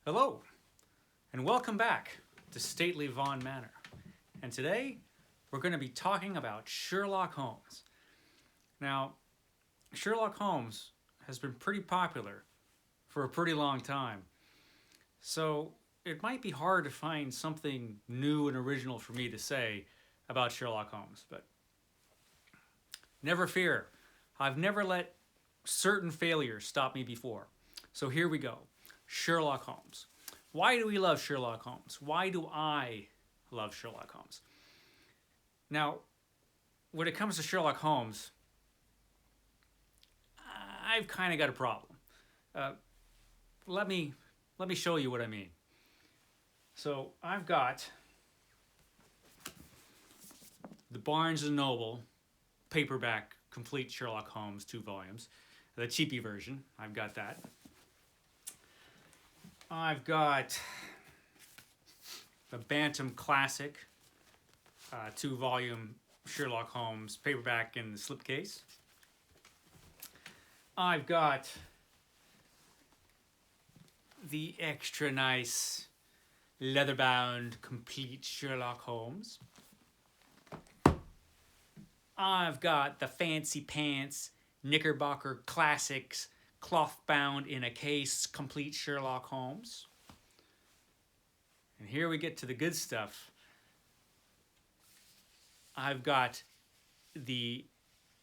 Hello, and welcome back to Stately Vaughan Manor. And today, we're going to be talking about Sherlock Holmes. Now, Sherlock Holmes has been pretty popular for a pretty long time, so it might be hard to find something new and original for me to say about Sherlock Holmes, but never fear, I've never let certain failures stop me before. So here we go. Sherlock Holmes. Why do we love Sherlock Holmes? Why do I love Sherlock Holmes? Now, when it comes to Sherlock Holmes, I've kind of got a problem. Uh, let me show you what I mean. So I've got the Barnes and Noble paperback complete Sherlock Holmes 2 volumes, the cheapy version. I've got that. I've got the Bantam Classic 2-volume Sherlock Holmes paperback in the slipcase. I've got the extra nice leather-bound complete Sherlock Holmes. I've got the fancy pants Knickerbocker Classics cloth bound in a case complete Sherlock Holmes. And here we get to the good stuff. I've got the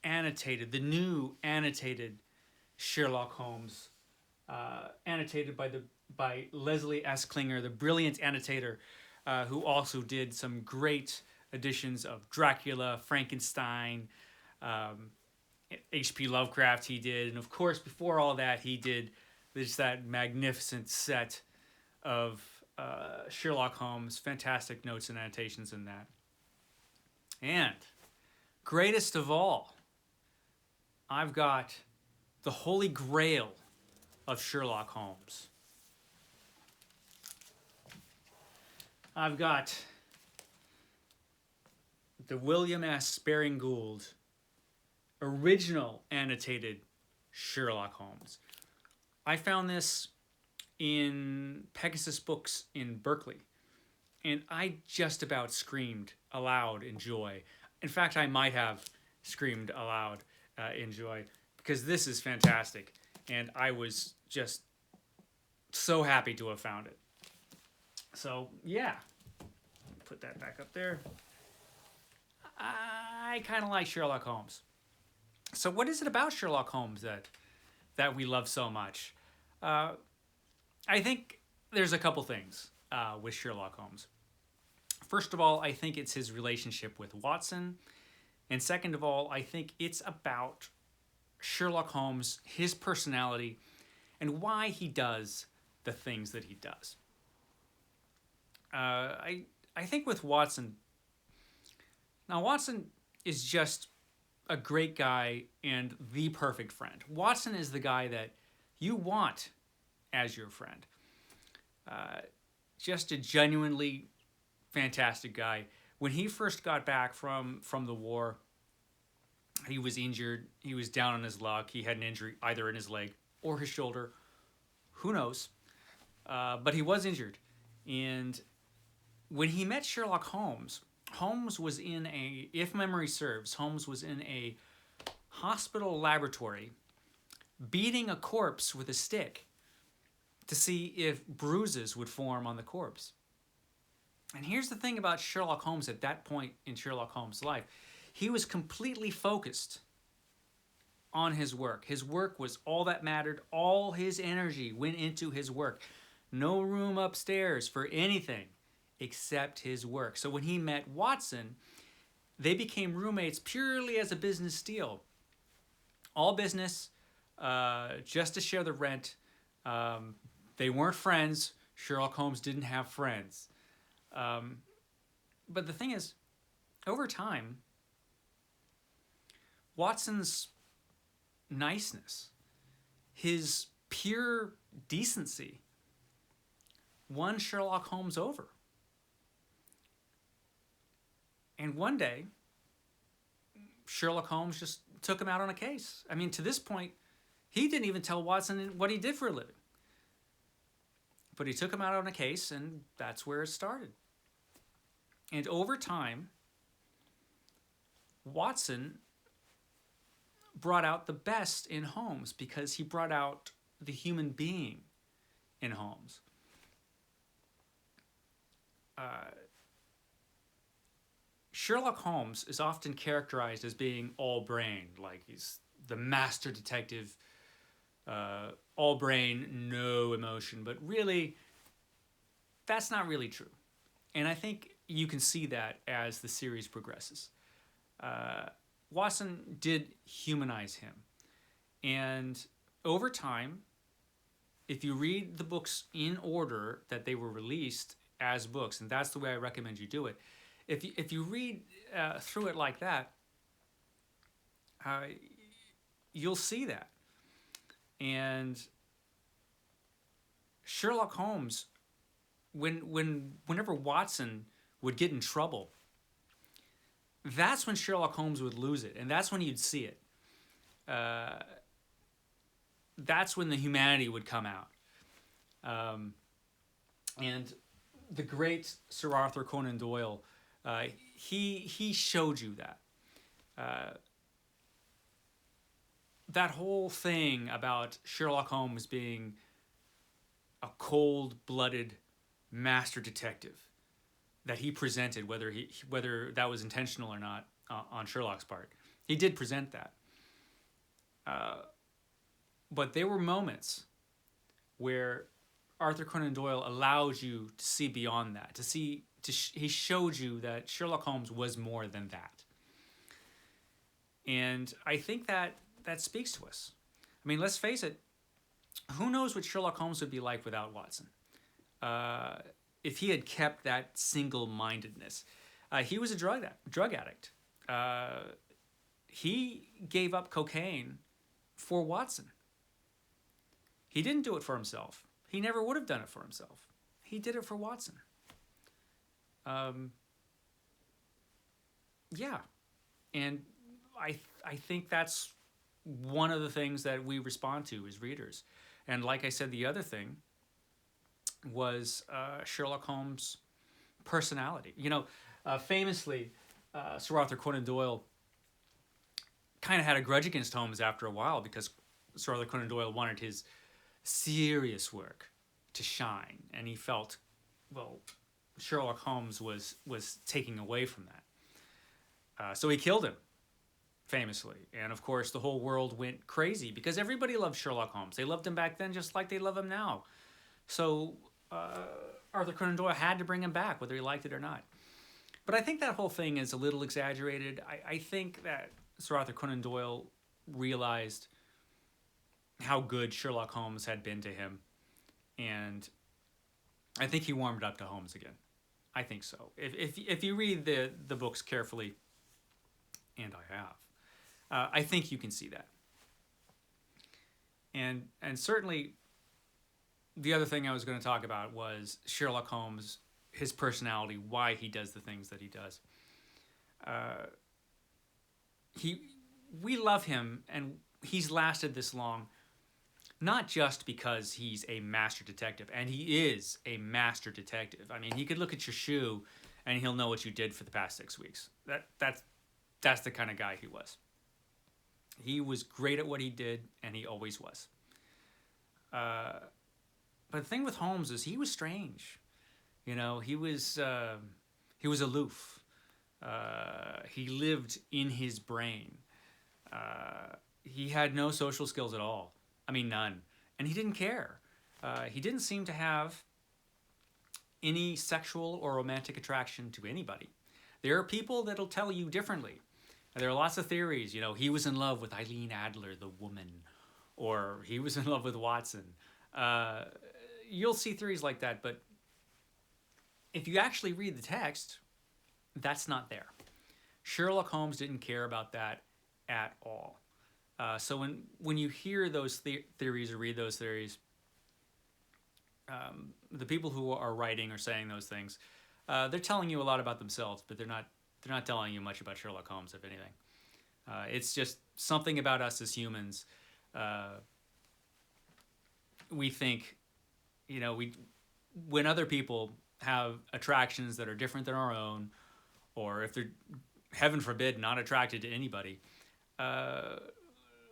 new annotated Sherlock Holmes, annotated by Leslie S. Klinger, the brilliant annotator, who also did some great editions of Dracula, Frankenstein, H.P. Lovecraft he did, and of course before all that he did just that magnificent set of Sherlock Holmes, fantastic notes and annotations in that. And greatest of all, I've got the Holy Grail of Sherlock Holmes. I've got the William S. Baring Gould original annotated Sherlock Holmes. I found this in Pegasus Books in Berkeley, and I just about screamed aloud in joy. In fact, I might have screamed aloud in joy because this is fantastic, and I was just so happy to have found it. So yeah, put that back up there. I kind of like Sherlock Holmes. So what is it about Sherlock Holmes that we love so much? I think there's a couple things with Sherlock Holmes. First of all, I think it's his relationship with Watson. And second of all, I think it's about Sherlock Holmes, his personality, and why he does the things that he does. I think with Watson, now Watson is just a great guy and the perfect friend. Watson is the guy that you want as your friend. Just a genuinely fantastic guy. When he first got back from the war, he was injured. He was down on his luck. He had an injury either in his leg or his shoulder. Who knows? But he was injured. And when he met Sherlock Holmes, Holmes was in if memory serves, Holmes was in a hospital laboratory beating a corpse with a stick to see if bruises would form on the corpse. And here's the thing about Sherlock Holmes at that point in Sherlock Holmes' life. He was completely focused on his work. His work was all that mattered. All his energy went into his work. No room upstairs for anything except his work. So when he met Watson, they became roommates purely as a business deal. All business, just to share the rent. They weren't friends. Sherlock Holmes didn't have friends. But the thing is, over time, Watson's niceness, his pure decency, won Sherlock Holmes over. And one day, Sherlock Holmes just took him out on a case. I mean, to this point, he didn't even tell Watson what he did for a living. But he took him out on a case, and that's where it started. And over time, Watson brought out the best in Holmes because he brought out the human being in Holmes. Sherlock Holmes is often characterized as being all-brained, like he's the master detective, all brain, no emotion. But really, that's not really true. And I think you can see that as the series progresses. Watson did humanize him. And over time, if you read the books in order that they were released as books, and that's the way I recommend you do it, if you read through it like that, you'll see that. And Sherlock Holmes, whenever Watson would get in trouble, that's when Sherlock Holmes would lose it, and that's when you'd see it. That's when the humanity would come out. And the great Sir Arthur Conan Doyle, he showed you that. That whole thing about Sherlock Holmes being a cold-blooded master detective that he presented, whether that was intentional or not on Sherlock's part, he did present that. But there were moments where Arthur Conan Doyle allowed you to see beyond that, he showed you that Sherlock Holmes was more than that. And I think that speaks to us. I mean, let's face it, who knows what Sherlock Holmes would be like without Watson? If he had kept that single-mindedness. He was a drug addict. He gave up cocaine for Watson. He didn't do it for himself. He never would have done it for himself. He did it for Watson. Yeah. And I think that's one of the things that we respond to as readers. And like I said, the other thing was Sherlock Holmes' personality. Famously, Sir Arthur Conan Doyle kind of had a grudge against Holmes after a while because Sir Arthur Conan Doyle wanted his serious work to shine, and he felt, well, Sherlock Holmes was taking away from that. So he killed him, famously. And of course, the whole world went crazy because everybody loved Sherlock Holmes. They loved him back then just like they love him now. So Arthur Conan Doyle had to bring him back, whether he liked it or not. But I think that whole thing is a little exaggerated. I think that Sir Arthur Conan Doyle realized how good Sherlock Holmes had been to him. And I think he warmed up to Holmes again. I think so. If you read the books carefully, and I have, I think you can see that. And certainly, the other thing I was going to talk about was Sherlock Holmes, his personality, why he does the things that he does. We love him, and he's lasted this long, not just because he's a master detective, and he is a master detective. I mean, he could look at your shoe, and he'll know what you did for the past 6 weeks. That's the kind of guy he was. He was great at what he did, and he always was. But the thing with Holmes is he was strange. He was aloof. He lived in his brain. He had no social skills at all. I mean, none. And he didn't care. He didn't seem to have any sexual or romantic attraction to anybody. There are people that'll tell you differently. There are lots of theories. He was in love with Eileen Adler, the woman, or he was in love with Watson. You'll see theories like that, but if you actually read the text, that's not there. Sherlock Holmes didn't care about that at all. So when you hear those theories or read those theories, the people who are writing or saying those things, they're telling you a lot about themselves, but they're not telling you much about Sherlock Holmes, if anything. It's just something about us as humans. We think, when other people have attractions that are different than our own, or if they're, heaven forbid, not attracted to anybody,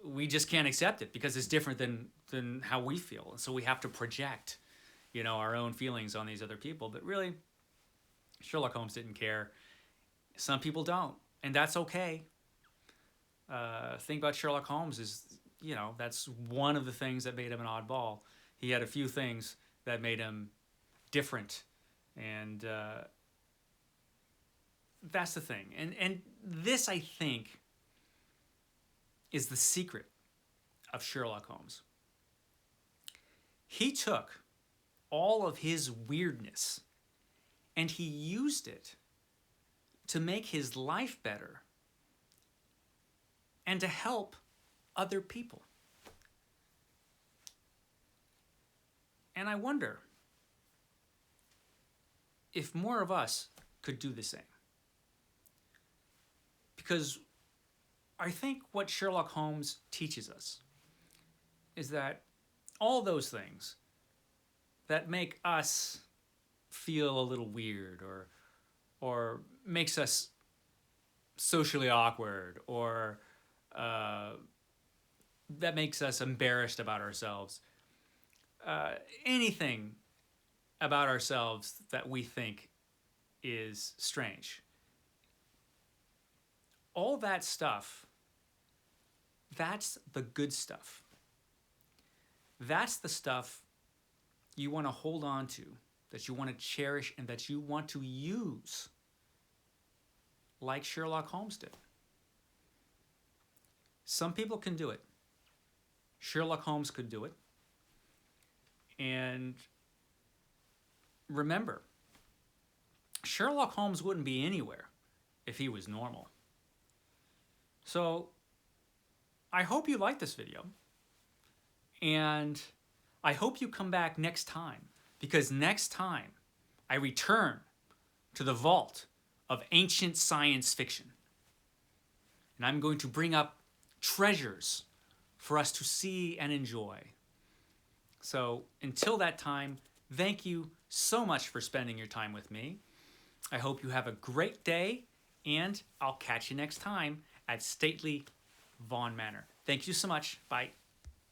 we just can't accept it because it's different than how we feel. And so we have to project, our own feelings on these other people. But really, Sherlock Holmes didn't care. Some people don't, and that's okay. Thing about Sherlock Holmes is, that's one of the things that made him an oddball. He had a few things that made him different, and that's the thing. And this, I think, is the secret of Sherlock Holmes. He took all of his weirdness and he used it to make his life better and to help other people. And I wonder if more of us could do the same. Because I think what Sherlock Holmes teaches us is that all those things that make us feel a little weird, or makes us socially awkward, or that makes us embarrassed about ourselves, anything about ourselves that we think is strange, all that stuff, that's the good stuff. That's the stuff you want to hold on to, that you want to cherish, and that you want to use like Sherlock Holmes did. Some people can do it. Sherlock Holmes could do it. And remember, Sherlock Holmes wouldn't be anywhere if he was normal. So I hope you like this video. And I hope you come back next time, because next time I return to the vault of ancient science fiction. And I'm going to bring up treasures for us to see and enjoy. So until that time, thank you so much for spending your time with me. I hope you have a great day, and I'll catch you next time at Stately Vaughan Manor. Thank you so much. Bye.